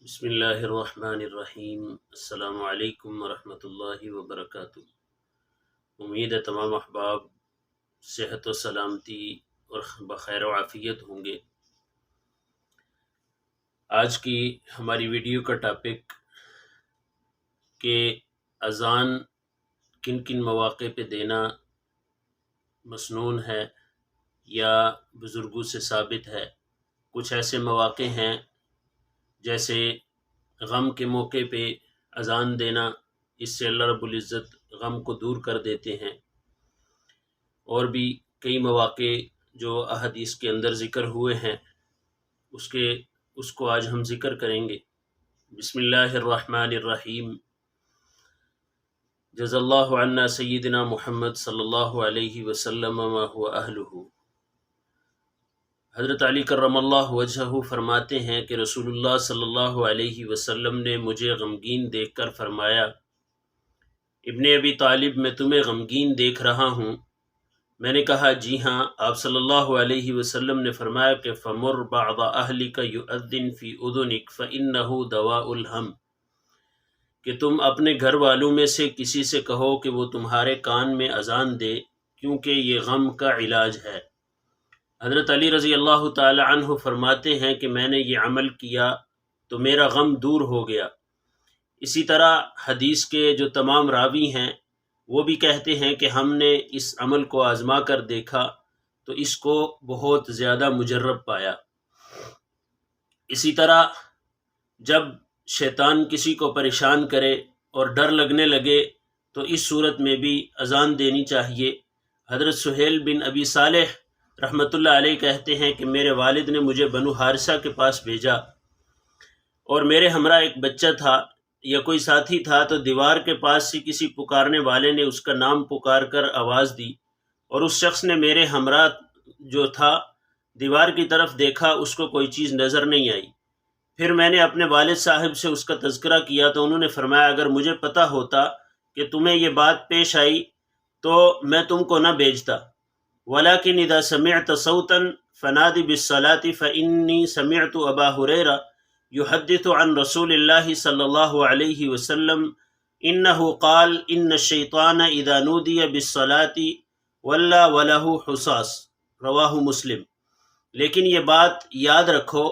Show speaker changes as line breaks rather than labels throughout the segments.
بسم اللہ الرحمن الرحیم۔ السلام علیکم ورحمۃ اللہ وبرکاتہ۔ امید ہے تمام احباب صحت و سلامتی اور بخیر و عافیت ہوں گے۔ آج کی ہماری ویڈیو کا ٹاپک کہ اذان کن کن مواقع پہ دینا مسنون ہے یا بزرگوں سے ثابت ہے۔ کچھ ایسے مواقع ہیں جیسے غم کے موقع پہ اذان دینا، اس سے اللہ رب العزت غم کو دور کر دیتے ہیں، اور بھی کئی مواقع جو احادیث کے اندر ذکر ہوئے ہیں اس کو آج ہم ذکر کریں گے۔ بسم اللہ الرحمن الرحیم۔ جزا اللہ عنا سیدنا محمد صلی اللہ علیہ وسلم ما هو اہلہ۔ حضرت علی کرم اللہ وجہہ فرماتے ہیں کہ رسول اللہ صلی اللہ علیہ وسلم نے مجھے غمگین دیکھ کر فرمایا، ابن ابی طالب میں تمہیں غمگین دیکھ رہا ہوں۔ میں نے کہا جی ہاں۔ آپ صلی اللہ علیہ وسلم نے فرمایا کہ فمر بعض اہلک یؤذن فی اذنک فانہ دواء الہم، کہ تم اپنے گھر والوں میں سے کسی سے کہو کہ وہ تمہارے کان میں اذان دے، کیونکہ یہ غم کا علاج ہے۔ حضرت علی رضی اللہ تعالی عنہ فرماتے ہیں کہ میں نے یہ عمل کیا تو میرا غم دور ہو گیا۔ اسی طرح حدیث کے جو تمام راوی ہیں وہ بھی کہتے ہیں کہ ہم نے اس عمل کو آزما کر دیکھا تو اس کو بہت زیادہ مجرب پایا۔ اسی طرح جب شیطان کسی کو پریشان کرے اور ڈر لگنے لگے تو اس صورت میں بھی اذان دینی چاہیے۔ حضرت سہیل بن ابی صالح رحمۃ اللہ علیہ کہتے ہیں کہ میرے والد نے مجھے بنو حارثہ کے پاس بھیجا، اور میرے ہمراہ ایک بچہ تھا یا کوئی ساتھی تھا، تو دیوار کے پاس سے کسی پکارنے والے نے اس کا نام پکار کر آواز دی، اور اس شخص نے میرے ہمراہ جو تھا دیوار کی طرف دیکھا، اس کو کوئی چیز نظر نہیں آئی۔ پھر میں نے اپنے والد صاحب سے اس کا تذکرہ کیا تو انہوں نے فرمایا اگر مجھے پتہ ہوتا کہ تمہیں یہ بات پیش آئی تو میں تم کو نہ بھیجتا، ولیکن اذا سمعت صوتا فنادی بالصلاة فانی سمعت ابا ہریرہ یحدث عن رسول اللہ صلی اللہ علیہ وسلم انہ قال ان الشیطان اذا نودی بالصلاة ولا وله حصاص، رواہ مسلم۔ لیکن یہ بات یاد رکھو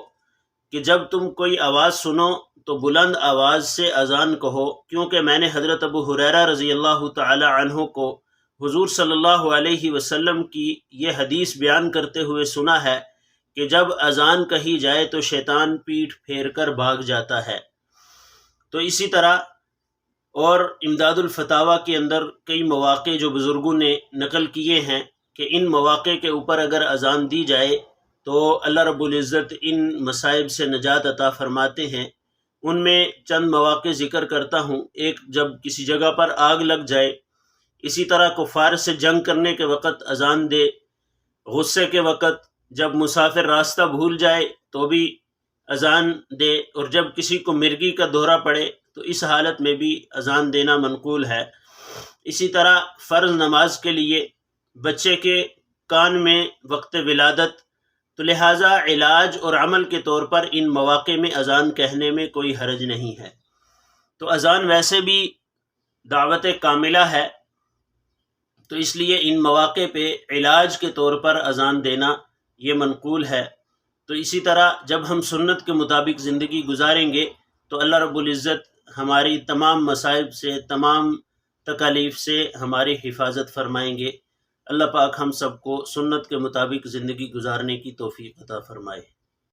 کہ جب تم کوئی آواز سنو تو بلند آواز سے اذان کہو، کیونکہ میں نے حضرت ابو ہریرہ رضی اللہ تعالی عنہ کو حضور صلی اللہ علیہ وسلم کی یہ حدیث بیان کرتے ہوئے سنا ہے کہ جب اذان کہی جائے تو شیطان پیٹھ پھیر کر بھاگ جاتا ہے۔ تو اسی طرح اور امداد الفتاویٰ کے اندر کئی مواقع جو بزرگوں نے نقل کیے ہیں کہ ان مواقع کے اوپر اگر اذان دی جائے تو اللہ رب العزت ان مصائب سے نجات عطا فرماتے ہیں۔ ان میں چند مواقع ذکر کرتا ہوں۔ ایک، جب کسی جگہ پر آگ لگ جائے، اسی طرح کفار سے جنگ کرنے کے وقت اذان دے، غصے کے وقت، جب مسافر راستہ بھول جائے تو بھی اذان دے، اور جب کسی کو مرگی کا دورہ پڑے تو اس حالت میں بھی اذان دینا منقول ہے۔ اسی طرح فرض نماز کے لیے بچے کے کان میں وقت ولادت، تو لہٰذا علاج اور عمل کے طور پر ان مواقع میں اذان کہنے میں کوئی حرج نہیں ہے۔ تو اذان ویسے بھی دعوت کاملہ ہے، تو اس لیے ان مواقع پہ علاج کے طور پر اذان دینا یہ منقول ہے۔ تو اسی طرح جب ہم سنت کے مطابق زندگی گزاریں گے تو اللہ رب العزت ہماری تمام مصائب سے، تمام تکالیف سے ہماری حفاظت فرمائیں گے۔ اللہ پاک ہم سب کو سنت کے مطابق زندگی گزارنے کی توفیق عطا فرمائے۔